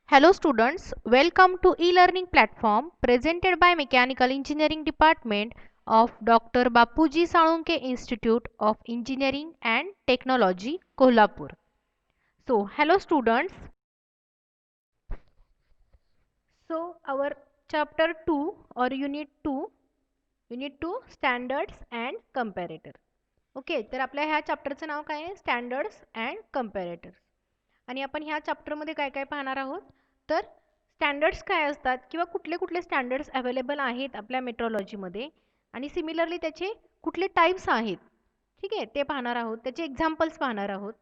Hello students, welcome to e-learning platform presented by Mechanical Engineering Department of Dr. Bapuji Salunke Institute of Engineering and Technology, Kolhapur. So, hello students. So, our chapter 2 or unit 2 standards and comparator. Okay, तर आपल्या ह्या चॅप्टरचं नाव काय आहे? Standards and comparators. आणि आपण ह्या चॅप्टरमध्ये काय काय पाहणार आहोत? तर स्टँडर्ड्स काय असतात किंवा कुठले कुठले स्टँडर्ड्स अवेलेबल आहेत आपल्या मेट्रोलॉजीमध्ये आणि सिमिलरली त्याचे कुठले टाईप्स आहेत, ठीक आहे, ते पाहणार आहोत. त्याचे एक्झाम्पल्स पाहणार आहोत.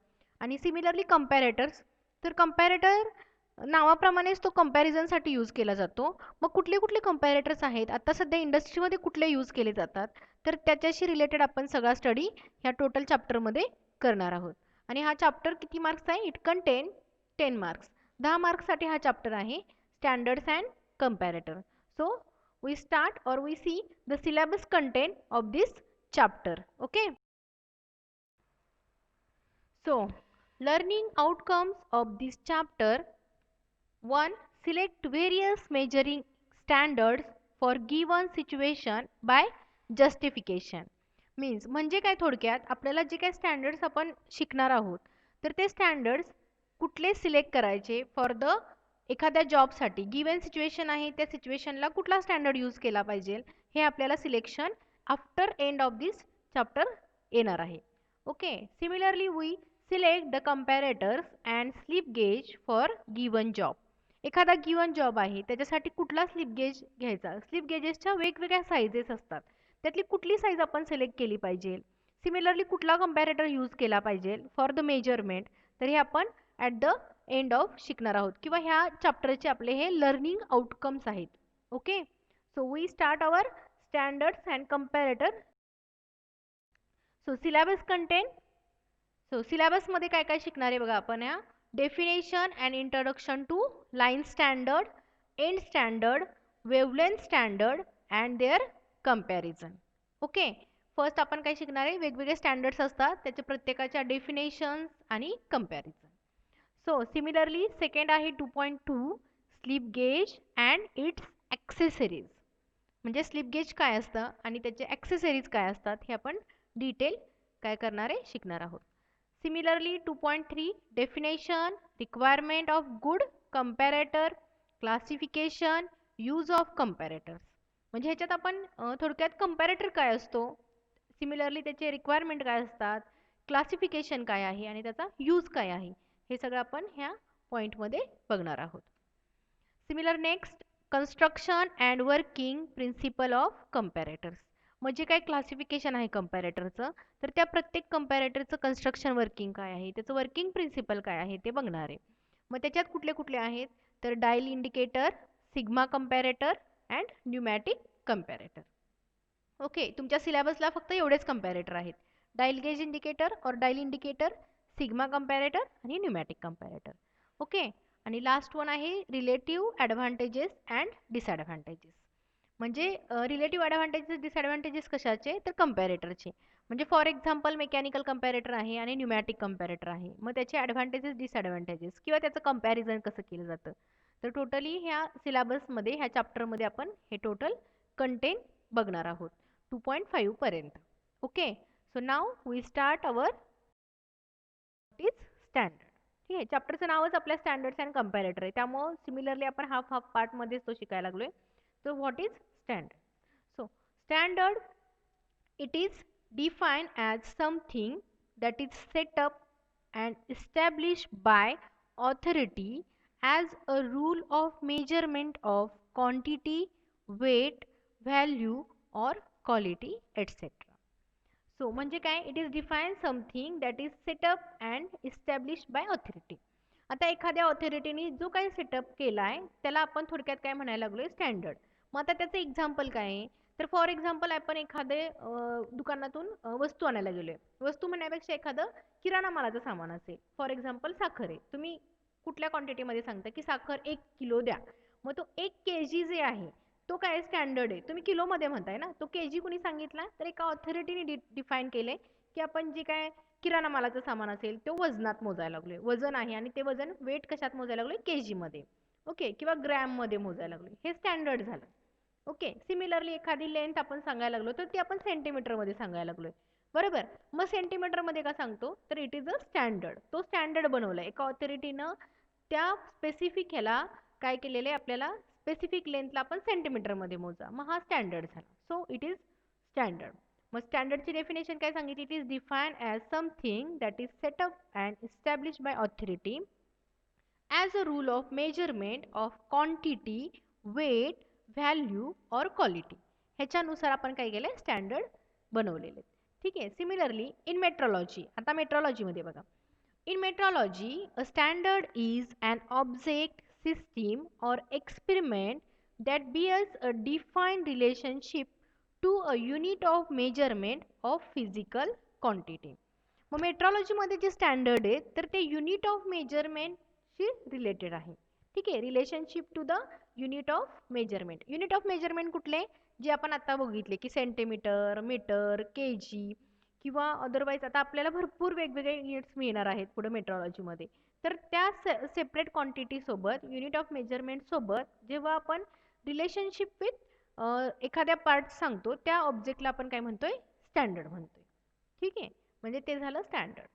आणि सिमिलरली कंपॅरेटर्स, तर कंपॅरेटर नावाप्रमाणेच तो कंपॅरिझनसाठी यूज केला जातो. मग कुठले कुठले कंपॅरेटर्स आहेत, आता सध्या इंडस्ट्रीमध्ये कुठले यूज केले जातात, तर त्याच्याशी रिलेटेड आपण सगळा स्टडी ह्या टोटल चॅप्टरमध्ये करणार आहोत. आणि हा चॅप्टर किती मार्क्स आहे? It content 10 marks. 10 मार्क्ससाठी हा चॅप्टर आहे standards and comparator. So we start और we see the syllabus content of this chapter. Okay. So, learning outcomes of this chapter. 1. Select various measuring standards for given situation by justification. Means म्हणजे काय, थोडक्यात आपल्याला जे काय standards आपण शिकणार आहोत तर ते स्टँडर्ड्स कुठले सिलेक्ट करायचे फॉर द एखाद्या जॉबसाठी गिवन सिच्युएशन आहे, त्या सिच्युएशनला कुठला स्टँडर्ड यूज केला पाहिजे हे आपल्याला selection after end of this chapter येणार आहे. Okay. Similarly we select the comparators and slip gauge for given job. एखादा गिवन जॉब आहे त्याच्यासाठी कुठला स्लिप गेज घ्यायचा. स्लिप गेजेसच्या वेगवेगळ्या साईजेस असतात, त्यातली कुठली साईज आपण सिलेक्ट केली पाहिजे. सिमिलरली कुठला कंपॅरेटर यूज केला पाहिजे फॉर द मेजरमेंट, तर हे आपण ॲट द एंड ऑफ शिकणार आहोत किंवा ह्या चॅप्टरचे आपले हे लर्निंग आउटकम्स आहेत. Okay. So we start our standards and comparator. So syllabus content. So सिलेबसमध्ये काय काय शिकणार आहे बघा आपण. ह्या definition and introduction to line standard, end standard, wavelength standard and their comparison. Okay. First आपण काय शिकणार आहे, वेगवेगळे स्टँडर्ड्स असतात त्याचे प्रत्येकाच्या डेफिनेशन्स आणि कंपॅरिझन. सो सिमिलरली सेकंड आहे 2.2 slip gauge and it's accessories. म्हणजे स्लिप गेज काय असतं आणि त्याचे ॲक्सेसरीज काय असतात हे आपण डिटेल काय करणार आहे, शिकणार आहोत. Similarly 2.3 definition, requirement of good comparator, classification, use of comparators. म्हणजे ह्याच्यात आपण थोडक्यात कंपॅरेटर काय असतो, सिमिलरली त्याचे रिक्वायरमेंट काय असतात, क्लासिफिकेशन काय आहे आणि त्याचा यूज काय आहे, हे सगळं आपण ह्या पॉईंटमध्ये बघणार आहोत. Similar next construction and working principle of comparators. म्हणजे काय क्लासिफिकेशन आहे कंपॅरेटरचं, तर त्या प्रत्येक कंपॅरेटरचं कन्स्ट्रक्शन वर्किंग काय आहे, त्याचं वर्किंग प्रिन्सिपल काय आहे ते बघणार आहे. मग त्याच्यात कुठले कुठले आहेत, तर dial indicator, sigma comparator and pneumatic comparator. Okay. तुमच्या सिलेबसला फक्त एवढेच कंपॅरेटर आहेत, डायल गेज इंडिकेटर और डायल इंडिकेटर, सिग्मा कंपॅरेटर आणि न्यूमॅटिक कंपॅरेटर. ओके. आणि लास्ट वन आहे रिलेटिव्ह ॲडव्हान्टेजेस अँड डिसॲडव्हान्टेजेस. म्हणजे रिलेटिव्ह ॲडव्हान्टेजेस डिसॲडव्हान्टेजेस कशाचे, तर कंपॅरेटरचे. म्हणजे फॉर एक्झाम्पल मेकॅनिकल कंपॅरेटर आहे आणि न्यूमॅटिक कंपॅरेटर आहे, मग त्याचे ॲडव्हान्टेजेस डिसॲडव्हान्टेजेस किंवा त्याचं कंपॅरिझन कसं केलं जातं. तर टोटली ह्या सिलेबसमध्ये ह्या चॅप्टरमध्ये आपण हे टोटल कंटेंट बघणार आहोत 2.5 पर्यंत. Okay. So now we start our is standard. ठीक आहे, चॅप्टरचं नावच आपल्या स्टँडर्ड्स अँड कंपॅरेटर आहे, त्यामुळं सिमिलरली आपण हाफ पार्टमध्येच तो शिकायला लागलोय. So what is standard. So standard, it is defined as something that is set up and established by authority as a rule of measurement of quantity, weight, value or quality etc. So म्हणजे काय, it is define something that is set up and establish by authority. आता एखाद्या ऑथॉरिटीने जो काही setup केला आहे त्याला आपण थोडक्यात काय म्हणायला लागलोय, स्टँडर्ड. मग आता त्याचं एक्झाम्पल काय आहे, तर फॉर एक्झाम्पल आपण एखादे दुकानातून वस्तू आणायला गेलोय. वस्तू म्हणण्यापेक्षा एखादं किराणा मालाचं सामान असेल, फॉर एक्झाम्पल साखर आहे. तुम्ही कुठल्या क्वांटिटीमध्ये सांगता की साखर 1 किलो द्या, मग तो 1 kg जे आहे तो काय स्टँडर्ड आहे, तुम्ही किलोमध्ये म्हणताय ना, तो केजी कुणी सांगितला, तर एका ऑथॉरिटीने डिफाईन केले की आपण जे काय किराणा मालाचं सामान असेल तो वजनात मोजायला लागलोय, वजन आहे आणि ते वजन वेट कशात मोजायला लागलोय, केजी मध्ये. ओके, किंवा ग्रॅममध्ये मोजायला लागलो, हे स्टँडर्ड झालं. ओके, सिमिलरली एखादी लेंथ आपण सांगायला लागलो तर ती आपण सेंटीमीटरमध्ये सांगायला लागलोय, बरोबर. मग सेंटीमीटरमध्ये का सांगतो, तर इट इज अ स्टँडर्ड. तो स्टँडर्ड बनवला एका ऑथॉरिटीनं, त्या स्पेसिफिक ह्याला काय केलेलं आहे, आपल्याला स्पेसिफिक लेंथला आपण सेंटीमीटरमध्ये मोजा, मग हा स्टँडर्ड झाला. So it is standard. मग स्टँडर्डची डेफिनेशन काय सांगितली, it is defined as something that is set up and establish by authority as a rule of measurement of quantity, weight, value और क्वालिटी. ह्याच्यानुसार आपण काय केलं, स्टँडर्ड बनवलेले. ठीक आहे. सिमिलरली इन मेट्रोलॉजी, आता मेट्रोलॉजीमध्ये बघा, in metrology a standard is an object, system और experiment that bears a defined relationship to a unit of measurement of physical quantity. मग मेट्रोलॉजीमध्ये जे स्टँडर्ड आहे तर ते युनिट ऑफ मेजरमेंटशी रिलेटेड आहे. ठीक आहे, relationship to the unit of measurement. Unit of measurement कुठले, जे आपण आता बघितले की सेंटीमीटर, मीटर, के जी किंवा अदरवाईज आता आपल्याला भरपूर वेगवेगळे युनिट्स मिळणार आहेत पुढे मेट्रोलॉजीमध्ये. तर त्या सेपरेट क्वांटिटीसोबत युनिट ऑफ मेजरमेंटसोबत जेव्हा आपण रिलेशनशिप विथ एखाद्या पार्ट सांगतो त्या ऑब्जेक्टला आपण काय म्हणतोय, स्टँडर्ड म्हणतोय. ठीक आहे, म्हणजे ते झालं standard.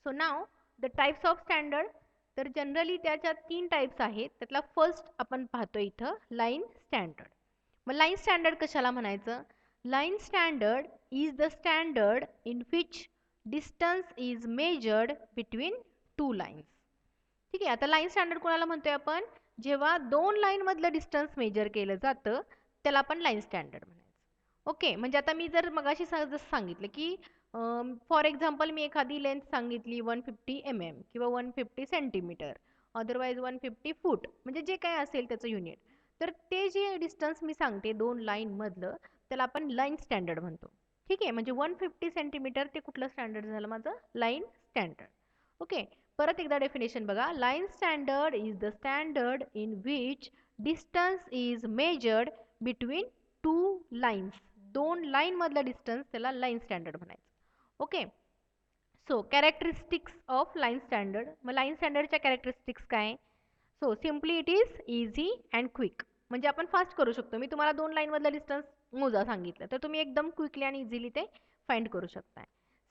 So now the types of standard. तर जनरली त्याच्या 3 टाइप्स आहेत. त्यातला फर्स्ट आपण पाहतो इथं, लाईन स्टँडर्ड. मग लाईन स्टँडर्ड कशाला म्हणायचं, line standard is the standard in which distance is measured between 2 lines. ठीक आहे, आता लाईन स्टँडर्ड कोणाला म्हणतोय आपण, जेव्हा 2 लाईन मधलं डिस्टन्स मेजर केलं जातं त्याला आपण लाईन स्टँडर्ड म्हणायचं. ओके, म्हणजे आता मी जर मगाशी जसं सांगितलं की फॉर एक्झाम्पल मी एखादी लेंथ सांगितली 150 mm किंवा 150 सेंटीमीटर, अदरवाईज 150 फूट, म्हणजे जे काय असेल त्याचं युनिट, तर ते जे डिस्टन्स मी सांगते 2 लाईन मधलं त्याला आपण लाईन स्टँडर्ड म्हणतो. ठीक आहे, म्हणजे 150 सेंटीमीटर ते कुठलं स्टँडर्ड झालं माझं, लाईन स्टँडर्ड. ओके, परत एकदा डेफिनेशन बघा, line standard is the standard in which distance is measured between 2 lines. 2 line मधला डिस्टन्स त्याला लाईन स्टँडर्ड म्हणायचं. Okay, so characteristics of line standard. मग लाईन स्टँडर्डच्या कॅरेक्टरिस्टिक्स काय, so simply it is easy and quick. म्हणजे आपण fast करू शकतो. मी तुम्हाला 2 लाईन मधला डिस्टन्स मोजा सांगितलं तर तुम्ही एकदम क्विकली आणि इझिली ते फाइंड करू शकता.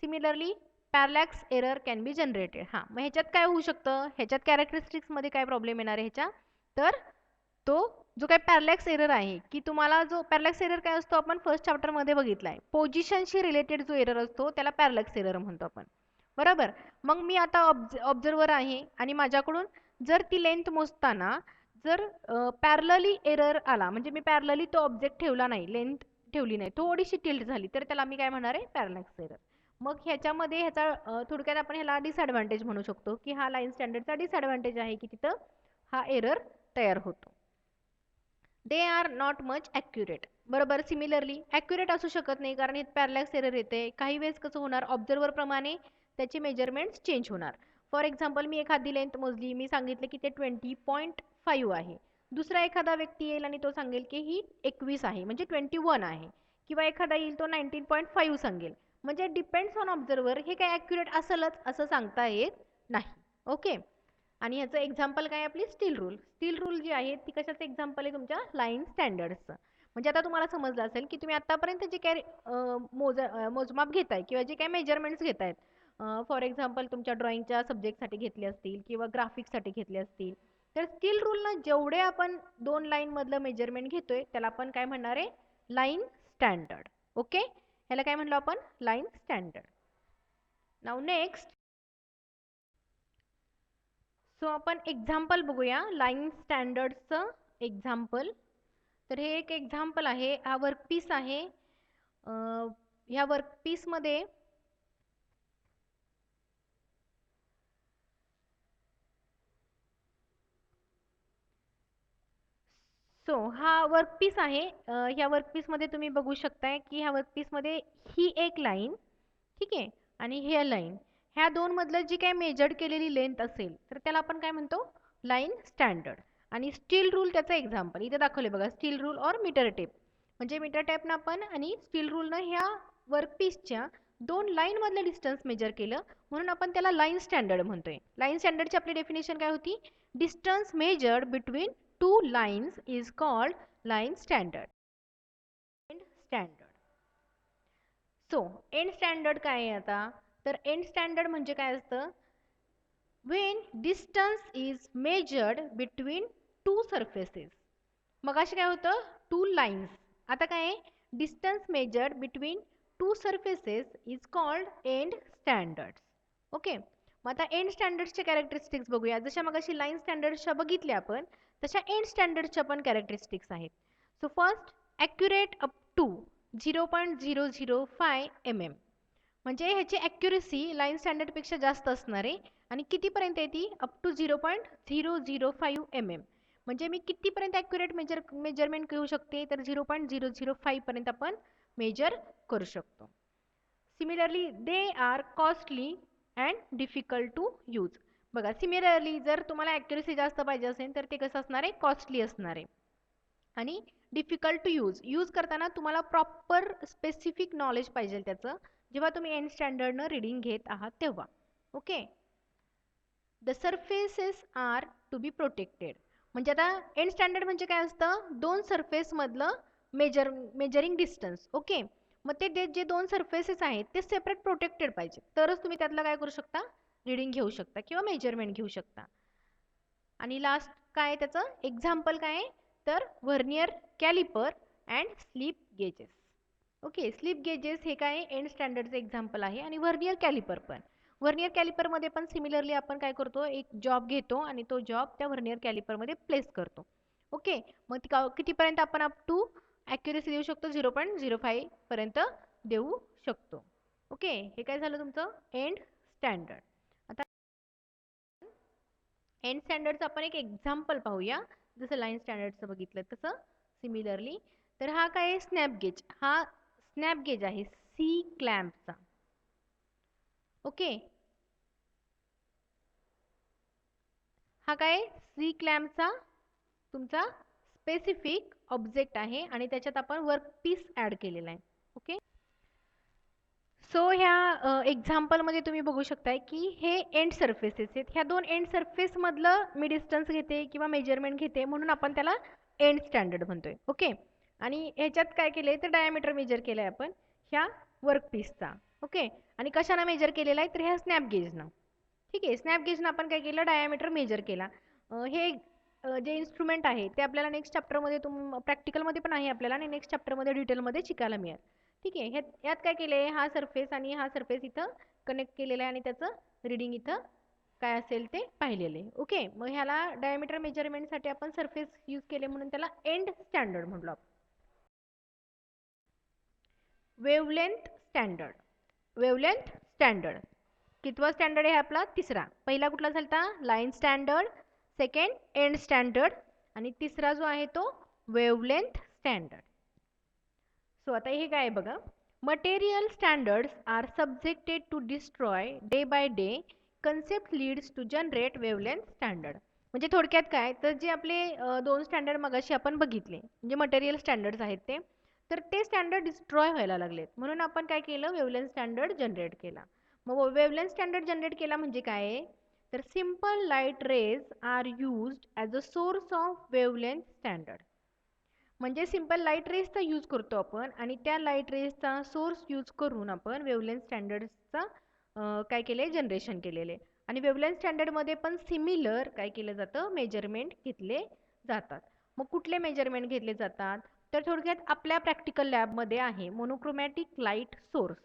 Similarly parallax error can be generated. हां, मग ह्याच्यात काय होऊ शकतं, ह्याच्यात कॅरेक्टरिस्टिक्समध्ये काय प्रॉब्लेम येणार आहे ह्याच्या, तर तो जो काय पॅरलॅक्स एरर आहे की तुम्हाला जो पॅरलॅक्स एरर काय असतो आपण फर्स्ट चॅप्टरमध्ये बघितला आहे, पोझिशनशी रिलेटेड जो एरर असतो त्याला पॅरलॅक्स एरर म्हणतो आपण, बरोबर. मग मी आता ऑब्झर्वर आहे आणि माझ्याकडून जर ती लेंथ मोजताना जर पॅरलली एरर आला, म्हणजे मी पॅरलली तो ऑब्जेक्ट ठेवला नाही, लेंथ ठेवली नाही, थोडीशी टिल्ट झाली, तर त्याला मी काय म्हणणार आहे, पॅरलॅक्स एरर. मग ह्याच्यामध्ये ह्याचा थोडक्यात आपण ह्याला डिसएडव्हान्टेज म्हणू शकतो की हा लाईन स्टँडर्डचा डिसएडव्हान्टेज आहे की तिथं हा एरर तयार होतो. They are not much accurate. बरोबर, सिमिलरली ॲक्युरेट असू शकत नाही कारण इथं पॅरलॅक्स एरर येते. काही वेळेस कसं होणार, ऑब्झर्वरप्रमाणे त्याची मेजरमेंट्स चेंज होणार. फॉर एक्झाम्पल मी एखादी लेंथ मोजली, मी सांगितलं की ते 20.5 आहे, दुसरा एखादा व्यक्ती येईल आणि तो सांगेल की ही 21 आहे, म्हणजे 21 आहे, किंवा एखादा येईल तो 19.5 सांगेल. म्हणजे डिपेंड्स ऑन ऑब्झर्वर, हे काय ॲक्युरेट असेलच असं सांगता येत नाही. ओके, आणि ह्याचं एक्झाम्पल काय, आपली स्टील रूल. स्टील रूल जी आहे ती कशाचं एक्झाम्पल आहे, तुमच्या लाईन स्टँडर्ड्सचं. म्हणजे आता तुम्हाला समजलं असेल की तुम्ही आतापर्यंत जे काय मोजमाप घेताय किंवा जे काय मेजरमेंट्स घेतायत, फॉर एक्झाम्पल तुमच्या ड्रॉइंगच्या सब्जेक्टसाठी घेतले असतील किंवा ग्राफिक्ससाठी घेतले असतील, तर स्टील रूलनं जेवढे आपण 2 लाईनमधलं मेजरमेंट घेतोय त्याला आपण काय म्हणणार आहे, लाईन स्टँडर्ड. ओके, ह्याला काय म्हणलो आपण, line standard. Now next, so आपण एक्झाम्पल बघूया लाईन स्टँडर्डचं एक्झाम्पल. तर हे एक एक्झाम्पल आहे, हा वर्कपीस आहे. ह्या वर्कपीसमध्ये सो हा वर्कपीस आहे. ह्या वर्कपीसमध्ये तुम्ही बघू शकताय की ह्या वर्कपीसमध्ये ही एक लाईन, ठीक आहे, आणि हे लाईन, ह्या 2 मधलं जी काय मेजर्ड केलेली लेंथ असेल तर त्याला आपण काय म्हणतो, लाईन स्टँडर्ड. आणि स्टील रूल त्याचं एक्झाम्पल इथे दाखवले बघा, स्टील रूल और मीटर टेप. म्हणजे मीटर टेपनं आपण आणि स्टील रूलनं ह्या वर्कपीसच्या दोन लाईनमधलं डिस्टन्स मेजर केलं म्हणून आपण त्याला लाईन स्टँडर्ड म्हणतोय. लाईन स्टँडर्डची आपली डेफिनेशन काय होती? Distance measured between two lines is called line standard. End standard. So and standard काय आहे आता? तर एंड स्टँडर्ड म्हणजे काय असतं? when distance is measured between two surfaces. मगाशी काय होतं? Two lines. आता काय आहे? Distance measured between two surfaces is called end standards. Okay, मग आता एंड स्टँडर्ड्सचे कॅरेक्टरिस्टिक्स बघूया. जशा मगाशी लाईन स्टँडर्ड्सच्या बघितल्या आपण, तशा एंड स्टँडर्ड्सच्या पण कॅरेक्टरिस्टिक्स आहेत. So first, accurate up to 0.005 mm. म्हणजे ह्याची ॲक्युरेसी लाईन स्टँडर्डपेक्षा जास्त असणार आहे. आणि कितीपर्यंत येते? Up to 0.005 mm. म्हणजे मी कितीपर्यंत ॲक्युरेट मेजरमेंट घेऊ शकते? तर 0.005 पर्यंत आपण मेजर करू शकतो. Similarly they are costly and difficult to use. बघा, सिमिलरली जर तुम्हाला ॲक्युरेसी जास्त पाहिजे असेल तर ते कसं असणार आहे? कॉस्टली असणार आहे. आणि डिफिकल्ट टू यूज करताना तुम्हाला प्रॉपर स्पेसिफिक नॉलेज पाहिजे त्याचं, जेव्हा तुम्ही एंड स्टँडर्डनं रीडिंग घेत आहात तेव्हा. Okay, the surfaces are to be protected. म्हणजे आता एंड स्टँडर्ड म्हणजे काय असतं? दोन सर्फेसमधलं मेजरिंग डिस्टन्स. ओके, मग ते जे दोन सर्फेसेस आहेत ते सेपरेट प्रोटेक्टेड पाहिजे, तरच तुम्ही त्यातलं काय करू शकता? रीडिंग घेऊ शकता किंवा मेजरमेंट घेऊ शकता. आणि लास्ट काय त्याचं एक्झाम्पल काय? तर vernier caliper and slip gauges. Okay, slip gauges हे काय एंड स्टँडर्डचं एक्झाम्पल आहे. आणि व्हर्नियर कॅलिपर पण. व्हर्नियर कॅलिपरमध्ये पण सिमिलरली आपण काय करतो? एक जॉब घेतो आणि तो जॉब त्या व्हर्नियर कॅलिपरमध्ये प्लेस करतो. ओके, मग कितीपर्यंत आपण अप टू ॲक्युरेसी देऊ शकतो? 0.05 पर्यंत देऊ शकतो. ओके, हे काय झालं तुमचं एंड स्टँडर्ड. आता एंड स्टँडर्डचं आपण एक एक्झाम्पल पाहूया. जसं लाईन स्टँडर्डचं बघितलं तसं सिमिलरली. तर हा काय? Snap gauge. हा स्नॅप गेज आहे सी क्लॅम्पचा. ओके, हा काय? सी क्लॅम्पचा तुमचा स्पेसिफिक ऑब्जेक्ट आहे आणि त्याच्यात आपण वर्क पीस ॲड केलेला आहे. ओके, सो ह्या एक्झाम्पलमध्ये तुम्ही बघू शकताय की हे एंड सर्फेसेस आहेत. ह्या दोन एंड सर्फेसमधलं मी डिस्टन्स घेते किंवा मेजरमेंट घेते म्हणून आपण त्याला एंड स्टँडर्ड म्हणतोय. ओके, आणि ह्याच्यात काय केलं आहे? तर डायमीटर मेजर केलं आहे आपण ह्या वर्क पीसचा. ओके, आणि कशानं मेजर केलेला आहे? तर ह्या स्नॅप गेजनं. ठीक आहे, स्नॅप गेजनं आपण काय केलं? डायमीटर मेजर केला. हे जे इन्स्ट्रुमेंट आहे ते आपल्याला नेक्स्ट चॅप्टरमध्ये प्रॅक्टिकलमध्ये पण आहे आपल्याला, आणि नेक्स्ट चॅप्टरमध्ये डिटेलमध्ये शिकायला मिळेल. ठीक आहे, यात काय केलं आहे? हा सरफेस आणि हा सरफेस इथं कनेक्ट केलेला आहे आणि त्याचं रीडिंग इथं काय असेल ते पाहिलेलं आहे. ओके, मग ह्याला डायमीटर मेजरमेंटसाठी आपण सरफेस यूज केले म्हणून त्याला एंड स्टँडर्ड म्हटलो आपण. Wavelength standard. वेवलेंथ स्टँडर्ड कितवा स्टँडर्ड आहे आपला? तिसरा. पहिला कुठला झालता? Line standard. Second end standard. आणि तिसरा जो आहे तो वेवलेंथ स्टँडर्ड. सो आता हे काय बघा, material standards are subjected to destroy day by day. Concept leads to generate wavelength standard. म्हणजे थोडक्यात काय? तर जे आपले दोन स्टँडर्ड मगाशी आपण बघितले म्हणजे मटेरियल स्टँडर्ड्स आहेत ते, तर ते स्टँडर्ड डिस्ट्रॉय व्हायला लागलेत म्हणून आपण काय केलं? वेवलेंथ स्टँडर्ड जनरेट केला. मग वेवलेंथ स्टँडर्ड जनरेट केला म्हणजे काय आहे? तर simple light rays are used as a source of wavelength standard. म्हणजे सिम्पल लाईट रेजचा यूज करतो आपण आणि त्या लाईट रेजचा सोर्स यूज करून आपण वेवलेंथ स्टँडर्डचा काय केले? जनरेशन केलेले. आणि वेवलेंथ स्टँडर्डमध्ये पण सिमिलर काय केलं जातं? मेजरमेंट घेतले जातात. मग कुठले मेजरमेंट घेतले जातात? तर थोडक्यात आपल्या प्रॅक्टिकल लॅबमध्ये आहे मोनोक्रोमॅटिक लाईट सोर्स.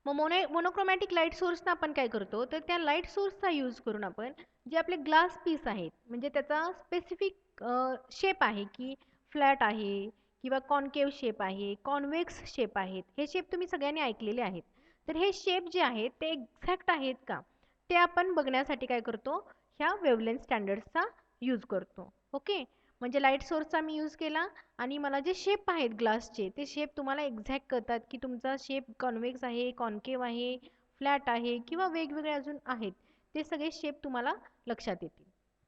मग मोनोक्रोमॅटिक लाईट सोर्सनं आपण काय करतो? तर त्या लाईट सोर्सचा यूज करून आपण जे आपले ग्लास पीस आहेत म्हणजे त्याचा स्पेसिफिक शेप आहे की फ्लॅट आहे किंवा कॉन्केव शेप आहे, कॉन्व्हेक्स शेप आहेत. हे शेप तुम्ही सगळ्यांनी ऐकलेले आहेत. तर हे शेप जे आहेत ते एक्झॅक्ट आहेत का? ते आपण बघण्यासाठी काय करतो? ह्या वेवलेंथ स्टँडर्ड्सचा यूज करतो. ओके, म्हणजे लाईट सोर्सचा मी यूज केला आणि मला जे शेप आहेत ग्लासचे ते शेप तुम्हाला एक्झॅक्ट कळतात की तुमचा शेप कॉन्व्हेक्स आहे, कॉन्केव आहे, फ्लॅट आहे किंवा वेगवेगळे अजून आहेत. ते सगळे शेप तुम्हाला लक्षात येतील.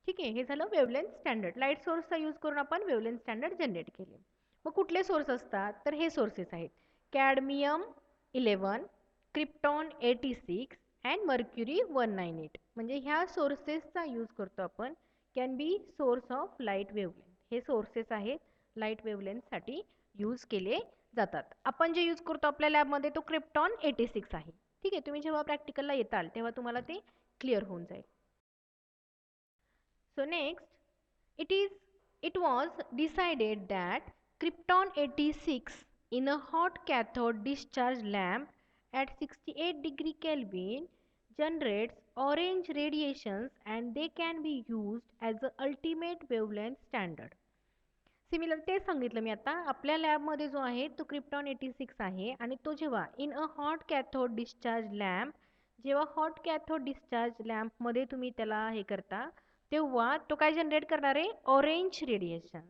ठीक आहे, हे झालं वेवलेंथ स्टँडर्ड. लाईट सोर्सचा यूज करून आपण वेवलेंथ स्टँडर्ड जनरेट केले. मग कुठले सोर्स असतात? तर हे सोर्सेस आहेत कॅडमियम 11, क्रिप्टॉन 86 अँड मर्क्युरी 198. म्हणजे ह्या सोर्सेसचा यूज करतो आपण. Can be source of light wavelength. हे सोर्सेस आहेत, लाईट वेवलेंथसाठी यूज केले जातात. आपण जे यूज करतो आपल्या लॅबमध्ये तो क्रिप्टॉन 86 आहे. ठीक आहे, तुम्ही जेव्हा प्रॅक्टिकलला येताल तेव्हा तुम्हाला ते क्लिअर होऊन जाईल. So next, it was decided that krypton 86 in a hot cathode discharge lamp at 68 degree Kelvin generates orange radiations and they can be used as the ultimate wavelength standard. Similar ते सांगितलं मी आता. आपल्या लॅबमध्ये जो आहे तो क्रिप्टॉन 86 आहे आणि तो जेव्हा in a hot cathode discharge lamp, जेव्हा हॉट कॅथोड डिस्चार्ज लॅम्पमध्ये तुम्ही त्याला हे करता तेव्हा तो काय जनरेट करणार आहे, orange radiation.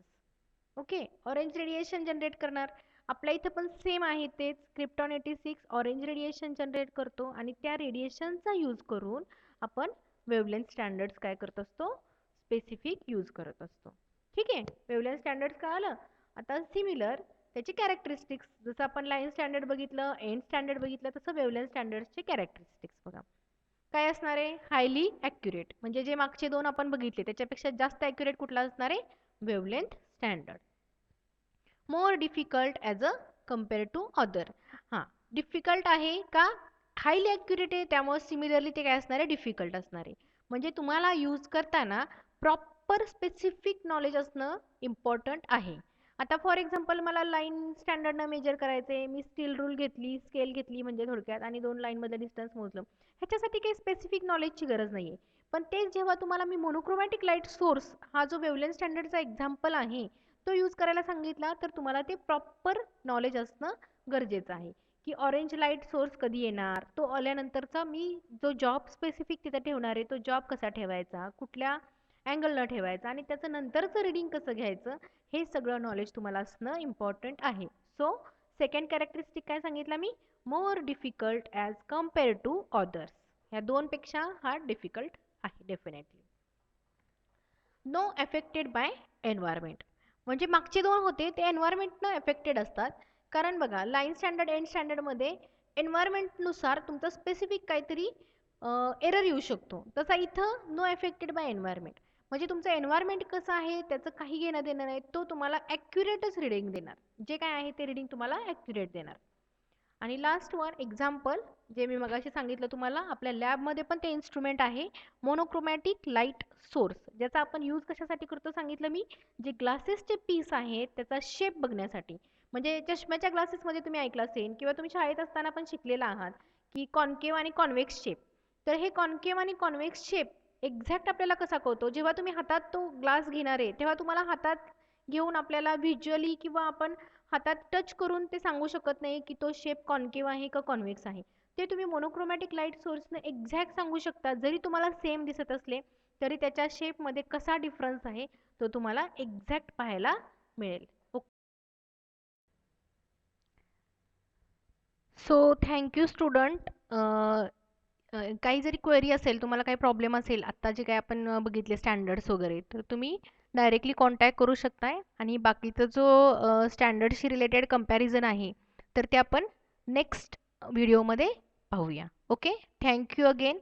Okay, orange radiation generate करणार. आपल्या इथं पण सेम आहे तेच, क्रिप्टॉन 86 ऑरेंज रेडिएशन जनरेट करतो आणि त्या रेडिएशनचा यूज करून आपण वेवलेंथ स्टँडर्ड्स काय करत असतो, स्पेसिफिक यूज करत असतो. ठीक आहे, वेवलेंथ स्टँडर्ड्स कळालं. आता सिमिलर त्याचे कॅरेक्टरिस्टिक्स, जसं आपण लाईन स्टँडर्ड बघितलं, एंड स्टँडर्ड बघितलं, तसं वेवलेंथ स्टँडर्ड्सचे कॅरेक्टरिस्टिक्स बघा. काय असणार आहे, हायली ॲक्युरेट. म्हणजे जे मागचे दोन आपण बघितले त्याच्यापेक्षा जास्त ॲक्युरेट कुठला असणार आहे, wavelength standard. More difficult as a compare to other. हां, डिफिकल्ट आहे का, हायली ॲक्युरेट आहे त्यामुळे सिमिलरली ते काय असणार आहे, डिफिकल्ट असणार आहे. म्हणजे तुम्हाला यूज करताना प्रॉपर स्पेसिफिक नॉलेज असणं इम्पॉर्टंट आहे. आता फॉर एक्झाम्पल मला लाईन स्टँडर्डनं मेजर करायचं आहे, मी स्टील रूल घेतली, स्केल घेतली म्हणजे थोडक्यात, आणि दोन लाईनमधलं डिस्टन्स मोजलं. ह्याच्यासाठी काही स्पेसिफिक नॉलेजची गरज नाही आहे. पण तेच जेव्हा तुम्हाला मी मोनोक्रोमॅटिक लाईट सोर्स हा जो वेवलेंथ स्टँडर्डचा एक्झाम्पल आहे तो यूज करायला सांगितला तर तुम्हाला ते प्रॉपर नॉलेज असणं गरजेचं आहे की ऑरेंज लाईट सोर्स कधी येणार, तो आल्यानंतरचा मी जो जॉब स्पेसिफिक तिथं ठेवणार आहे तो जॉब कसा ठेवायचा, कुठल्या अँगलनं ठेवायचा आणि त्याचं नंतरचं रिडिंग कसं घ्यायचं, हे सगळं नॉलेज तुम्हाला असणं इम्पॉर्टंट आहे. सो सेकंड कॅरेक्टरिस्टिक काय सांगितलं मी, more difficult as compare to others. ह्या दोनपेक्षा हा डिफिकल्ट आहे definitely. No affected by environment. म्हणजे मागचे दोन होते ते एन्व्हायरमेंटनं अफेक्टेड असतात. कारण बघा लाईन स्टँडर्ड एंड स्टँडर्डमध्ये एन्व्हायरमेंटनुसार तुमचं स्पेसिफिक काहीतरी एरर येऊ शकतो. तसा इथं नो अफेक्टेड बाय एन्व्हायरमेंट म्हणजे तुमचं एन्व्हायरमेंट कसं आहे त्याचं काही घेणं देणं नाही, तो तुम्हाला ॲक्युरेटच रिडिंग देणार. जे काय आहे ते रिडिंग तुम्हाला ॲक्युरेट देणार. आणि लास्ट वन एक्झाम्पल जे मी मगाशी सांगितलं तुम्हाला, आपल्या लॅबमध्ये पण ते इन्स्ट्रुमेंट आहे मोनोक्रोमॅटिक लाईट सोर्स, ज्याचा आपण यूज कशासाठी करतो सांगितलं मी, जे ग्लासेसचे पीस आहेत त्याचा शेप बघण्यासाठी. म्हणजे चष्म्याच्या ग्लासेसमध्ये तुम्ही ऐकलं असेल किंवा तुम्ही शाळेत असताना पण शिकलेला आहात की कॉन्केव्ह आणि कॉन्व्हेक्स शेप. तर हे कॉन्केव्ह आणि कॉन्व्हेक्स शेप एक्झॅक्ट आपल्याला कसा कळतो, जेव्हा तुम्ही हातात तो ग्लास घेणार आहे तेव्हा तुम्हाला हातात घेऊन आपल्याला व्हिज्युअली किंवा आपण हातात टच करून ते सांगू शकत नाही की तो शेप कॉन्केव्ह आहे का कॉन्व्हेक्स आहे. ते तुम्ही मोनोक्रोमॅटिक लाईट सोर्सने एक्झॅक्ट सांगू शकता. जरी तुम्हाला सेम दिसत असले तरी त्याच्या शेपमध्ये कसा डिफरन्स आहे तो तुम्हाला एक्झॅक्ट पाहायला मिळेल. So thank you student. काही जरी क्वेरी असेल, तुम्हाला काही प्रॉब्लेम असेल, आत्ता जे काही आपण बघितले स्टँडर्ड्स वगैरे, तर तुम्ही डायरेक्टली कॉन्टॅक्ट करू शकताय. आणि बाकीचा जो स्टँडर्डशी रिलेटेड कंपॅरिझन आहे तर ते आपण नेक्स्ट व्हिडिओमध्ये पाहूया. Okay, thank you again.